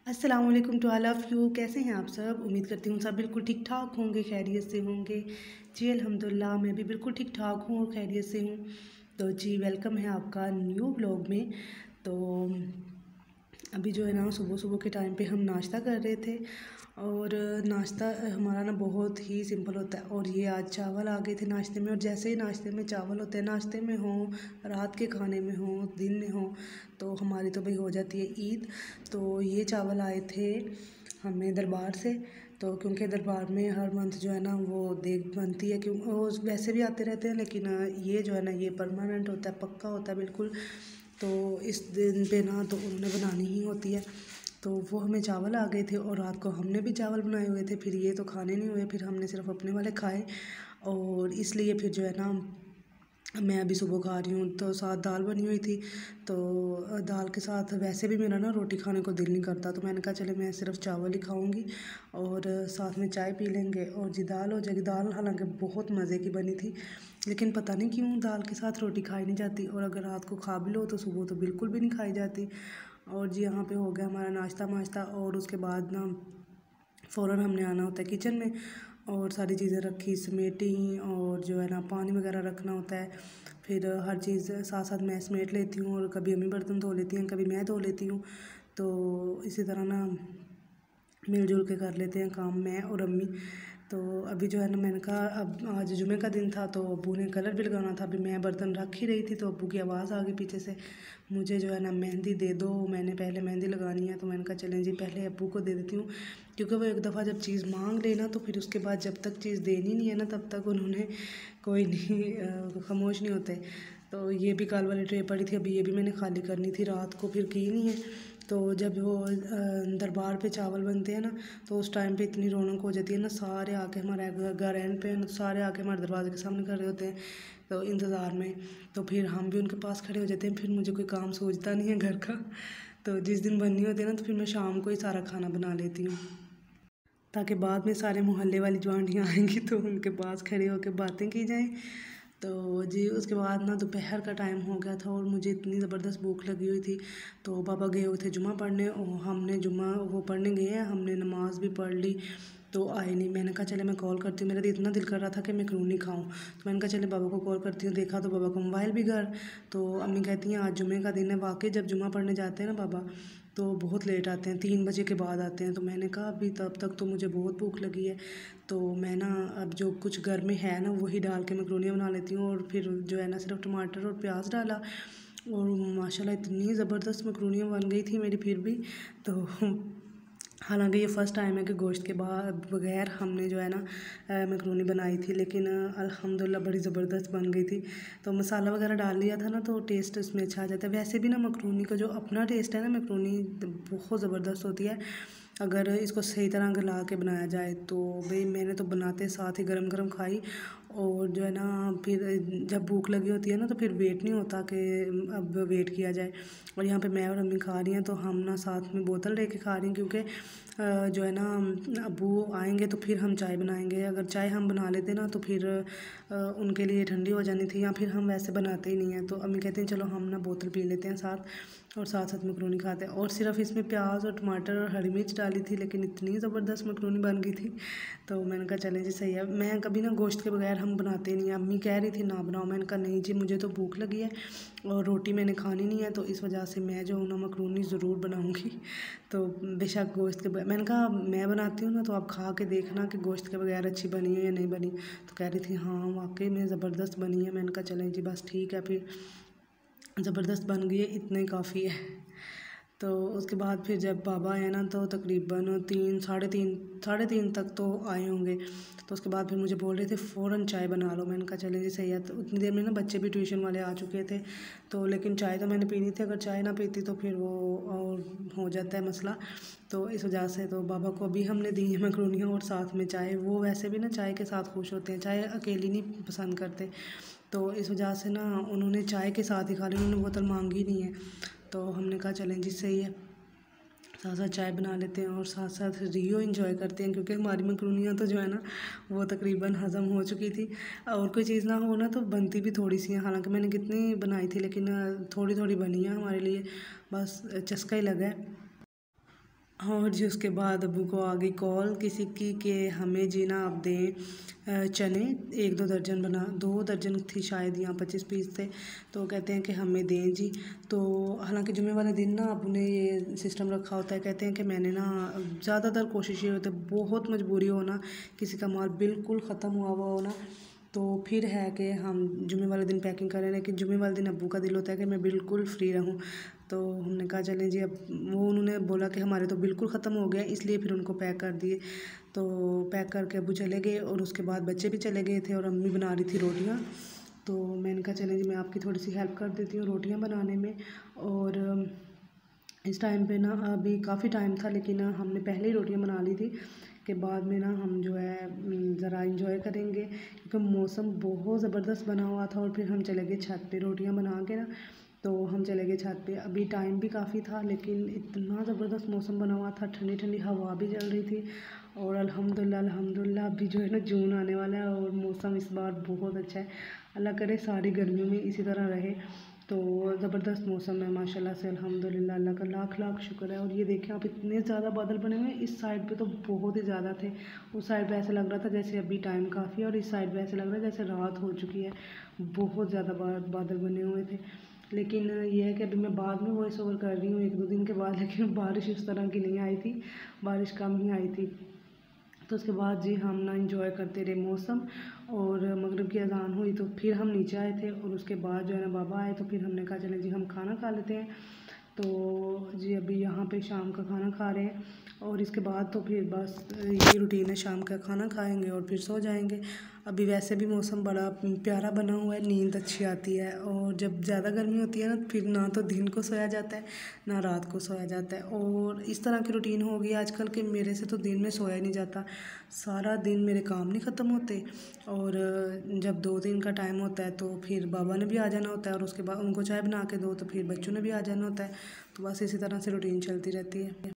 अस्सलाम वालेकुम to all of you. कैसे हैं आप सब? उम्मीद करती हूँ सब बिल्कुल ठीक ठाक होंगे, खैरियत से होंगे। जी अल्हम्दुलिल्लाह, मैं भी बिल्कुल ठीक ठाक हूँ और खैरियत से हूँ। तो जी वेलकम है आपका न्यू ब्लॉग में। तो अभी जो है ना सुबह सुबह के टाइम पे हम नाश्ता कर रहे थे और नाश्ता हमारा ना बहुत ही सिंपल होता है। और ये आज चावल आ गए थे नाश्ते में, और जैसे ही नाश्ते में चावल होते हैं, नाश्ते में हो, रात के खाने में हो, दिन में हो, तो हमारी तो भाई हो जाती है ईद। तो ये चावल आए थे हमें दरबार से। तो क्योंकि दरबार में हर मंथ जो है ना वो देग बनती है, क्यों वो वैसे भी आते रहते हैं, लेकिन ये जो है ना ये परमानेंट होता है, पक्का होता है बिल्कुल। तो इस दिन पे ना तो उन्होंने बनानी ही होती है। तो वो हमें चावल आ गए थे और रात को हमने भी चावल बनाए हुए थे, फिर ये तो खाने नहीं हुए, फिर हमने सिर्फ अपने वाले खाए। और इसलिए फिर जो है ना मैं अभी सुबह खा रही हूँ। तो साथ दाल बनी हुई थी, तो दाल के साथ वैसे भी मेरा ना रोटी खाने को दिल नहीं करता, तो मैंने कहा चले मैं सिर्फ चावल ही खाऊंगी और साथ में चाय पी लेंगे और जी दाल हो जाएगी। दाल हालांकि बहुत मज़े की बनी थी, लेकिन पता नहीं क्यों दाल के साथ रोटी खाई नहीं जाती, और अगर रात को खा भी लो तो सुबह तो बिल्कुल भी नहीं खाई जाती। और जी यहाँ पे हो गया हमारा नाश्ता वाश्ता, और उसके बाद ना फ़ौरन हमने आना होता है किचन में और सारी चीज़ें रखी समेटी, और जो है ना पानी वगैरह रखना होता है। फिर हर चीज़ साथ साथ मैं समेट लेती हूँ, और कभी अम्मी बर्तन धो लेती हैं, कभी मैं धो लेती हूँ। तो इसी तरह ना मिलजुल के कर लेते हैं काम, मैं और अम्मी। तो अभी जो है ना मैंने कहा अब आज जुमे का दिन था, तो अब्बू ने कलर भी लगाना था। अभी मैं बर्तन रख ही रही थी तो अब्बू की आवाज़ आ गई पीछे से, मुझे जो है ना मेहंदी दे दो, मैंने पहले मेहंदी लगानी है। तो मैंने कहा चलें जी पहले अब्बू को दे देती हूँ, क्योंकि वो एक दफ़ा जब चीज़ मांग लेना तो फिर उसके बाद जब तक चीज़ देनी नहीं है ना तब तक उन्होंने कोई नहीं खामोश नहीं होते। तो ये भी काल वाली ट्रे पड़ी थी, अभी ये भी मैंने खाली करनी थी, रात को फिर की नहीं है। तो जब वो दरबार पे चावल बनते हैं ना तो उस टाइम पे इतनी रौनक हो जाती है ना, सारे आके हमारे घर एंड पे तो सारे आके हमारे दरवाजे के सामने खड़े होते हैं तो इंतज़ार में। तो फिर हम भी उनके पास खड़े हो जाते हैं, फिर मुझे कोई काम सूझता नहीं है घर का। तो जिस दिन बननी होती है ना तो फिर मैं शाम को ही सारा खाना बना लेती हूँ, ताकि बाद में सारे मोहल्ले वाली जो आंटियाँ आएंगी तो उनके पास खड़े होकर बातें की जाएं। तो जी उसके बाद ना दोपहर का टाइम हो गया था और मुझे इतनी ज़बरदस्त भूख लगी हुई थी। तो पापा गए हुए थे जुमा पढ़ने, और हमने जुमा वो पढ़ने गए हैं, हमने नमाज़ भी पढ़ ली तो आए नहीं। मैंने कहा चले मैं कॉल करती हूँ, मेरा तो इतना दिल कर रहा था कि मैक्रोनी खाऊं, तो मैंने कहा चले बाबा को कॉल करती हूँ। देखा तो बाबा का मोबाइल भी घर। तो अम्मी कहती हैं आज जुमे का दिन है। वाकई जब जुमा पढ़ने जाते हैं ना बाबा तो बहुत लेट आते हैं, 3 बजे के बाद आते हैं। तो मैंने कहा अभी तब तक तो मुझे बहुत भूख लगी है, तो मैं ना अब जो कुछ घर में है ना वही डाल के मैक्रोनियाँ बना लेती हूँ। और फिर जो है ना सिर्फ टमाटर और प्याज डाला, और माशाल्लाह इतनी ज़बरदस्त मैक्रोनियाँ बन गई थी मेरी फिर भी। तो हालांकि ये फ़र्स्ट टाइम है कि गोश्त के बाद बगैर हमने जो है ना मैक्रोनी बनाई थी, लेकिन अल्हम्दुलिल्लाह बड़ी ज़बरदस्त बन गई थी। तो मसाला वगैरह डाल लिया था ना तो टेस्ट इसमें अच्छा आ जाता है। वैसे भी ना मैक्रोनी का जो अपना टेस्ट है ना, मैक्रोनी बहुत ज़बरदस्त होती है अगर इसको सही तरह गला के बनाया जाए। तो भाई मैंने तो बनाते साथ ही गरम गरम खाई, और जो है ना फिर जब भूख लगी होती है ना तो फिर वेट नहीं होता कि अब वेट किया जाए। और यहाँ पे मैं और अम्मी खा रही हैं, तो हम ना साथ में बोतल लेके खा रही हैं, क्योंकि जो है ना अब्बू आएंगे तो फिर हम चाय बनाएंगे। अगर चाय हम बना लेते ना तो फिर उनके लिए ठंडी हो जानी थी, या फिर हम वैसे बनाते ही नहीं हैं। तो अम्मी कहते हैं चलो हम ना बोतल पी लेते हैं साथ, और साथ साथ मैक्रोनी खाते हैं। और सिर्फ इसमें प्याज और टमाटर और हरी मिर्च डाली थी, लेकिन इतनी ज़बरदस्त मैक्रोनी बन गई थी। तो मैंने कहा चलें जी सही है। मैं कभी ना गोश्त के बगैर हम बनाते नहीं हैं। अम्मी कह रही थी ना बनाओ, मैंने कहा नहीं जी मुझे तो भूख लगी है और रोटी मैंने खानी नहीं है, तो इस वजह से मैं जो हूँ ना मैक्रोनी ज़रूर बनाऊँगी। तो बेशक गोश्त के बगैर, मैंने कहा मैं बनाती हूँ ना तो आप खा के देखना कि गोश्त के बगैर अच्छी बनी है या नहीं बनी। तो कह रही थी हाँ वाकई में ज़बरदस्त बनी है। मैंने कहा चलें जी बस ठीक है, फिर ज़बरदस्त बन गई है, इतना ही काफ़ी है। तो उसके बाद फिर जब बाबा आए ना तो तकरीबन 3 साढ़े 3 तक तो आए होंगे। तो उसके बाद फिर मुझे बोल रहे थे फ़ौरन चाय बना लो। मैंने कहा चले जी सही है। तो उतनी देर में ना बच्चे भी ट्यूशन वाले आ चुके थे, तो लेकिन चाय तो मैंने पीनी थी, अगर चाय ना पीती तो फिर वो और हो जाता है मसला। तो इस वजह से तो बाबा को अभी हमने दी है मैक्रोनियाँ और साथ में चाय। वो वैसे भी ना चाय के साथ खुश होते हैं, चाय अकेली नहीं पसंद करते। तो इस वजह से ना उन्होंने चाय के साथ ही खा ली, उन्होंने बोतल मांगी नहीं है। तो हमने कहा चलें जी सही है, साथ साथ चाय बना लेते हैं और साथ साथ रियो एंजॉय करते हैं, क्योंकि हमारी मकरूनियाँ तो जो है ना वो तकरीबन हज़म हो चुकी थी। और कोई चीज़ ना हो ना तो बनती भी थोड़ी सी है, हालांकि मैंने कितनी बनाई थी लेकिन थोड़ी थोड़ी बनी है हमारे लिए, बस चस्का ही लगा है। और जी उसके बाद अब्बू को आ गई कॉल किसी की कि हमें जी ना आप दें चने 1-2 दर्जन बना 2 दर्जन थी शायद, यहाँ 25 पीस थे। तो कहते हैं कि हमें दें जी। तो हालांकि जुमे वाले दिन ना अब्बू ने ये सिस्टम रखा होता है, कहते हैं कि मैंने ना ज़्यादातर कोशिश ये होती है, बहुत मजबूरी हो ना, किसी का माल बिल्कुल ख़त्म हुआ हो ना, तो फिर है कि हम जुमे वाले दिन पैकिंग करें, लेकिन जुमे वाले दिन अब्बू का दिल होता है कि मैं बिल्कुल फ्री रहूं। तो हमने कहा चलें जी, अब वो उन्होंने बोला कि हमारे तो बिल्कुल ख़त्म हो गया, इसलिए फिर उनको पैक कर दिए। तो पैक करके अब्बू चले गए और उसके बाद बच्चे भी चले गए थे और अम्मी बना रही थी रोटियाँ। तो मैंने कहा चलें जी, मैं आपकी थोड़ी सी हेल्प कर देती हूँ रोटियाँ बनाने में। और इस टाइम पे ना अभी काफ़ी टाइम था, लेकिन हमने पहले ही रोटियां बना ली थी कि बाद में ना हम जो है ज़रा इंजॉय करेंगे, क्योंकि मौसम बहुत ज़बरदस्त बना हुआ था। और फिर हम चले गए छत पे रोटियां बना के ना, तो हम चले गए छत पे। अभी टाइम भी काफ़ी था, लेकिन इतना ज़बरदस्त मौसम बना हुआ था, ठंडी ठंडी हवा भी चल रही थी। और अल्हम्दुलिल्लाह अल्हम्दुलिल्लाह अभी जो है ना जून आने वाला है और मौसम इस बार बहुत अच्छा है। अल्लाह करे सारी गर्मियों में इसी तरह रहे। तो ज़बरदस्त मौसम है माशाल्लाह से, अल्हम्दुलिल्लाह, अल्लाह का लाख लाख शुक्र है। और ये देखें आप, इतने ज़्यादा बादल बने हुए हैं, इस साइड पे तो बहुत ही ज़्यादा थे। उस साइड पे ऐसा लग रहा था जैसे अभी टाइम काफ़ी है, और इस साइड पे ऐसा लग रहा है जैसे रात हो चुकी है। बहुत ज़्यादा बादल बने हुए थे। लेकिन ये है कि अभी मैं बाद में वॉइस ओवर कर रही हूँ 1-2 दिन के बाद, लेकिन बारिश उस तरह की नहीं आई थी, बारिश कम ही आई थी। तो उसके बाद जी हम ना इंजॉय करते रहे मौसम। और मगरिब की अज़ान हुई तो फिर हम नीचे आए थे, और उसके बाद जो है ना बाबा आए, तो फिर हमने कहा चले जी हम खाना खा लेते हैं। तो जी अभी यहाँ पे शाम का खाना खा रहे हैं, और इसके बाद तो फिर बस यही रूटीन है, शाम का खाना खाएंगे और फिर सो जाएंगे। अभी वैसे भी मौसम बड़ा प्यारा बना हुआ है, नींद अच्छी आती है। और जब ज़्यादा गर्मी होती है ना, फिर ना तो दिन को सोया जाता है ना रात को सोया जाता है। और इस तरह की रूटीन हो गई आजकल के, मेरे से तो दिन में सोया ही नहीं जाता, सारा दिन मेरे काम नहीं ख़त्म होते। और जब 2 दिन का टाइम होता है तो फिर बाबा ने भी आ जाना होता है, और उसके बाद उनको चाय बना के दो तो फिर बच्चों ने भी आ जाना होता है। तो बस इसी तरह से रूटीन चलती रहती है।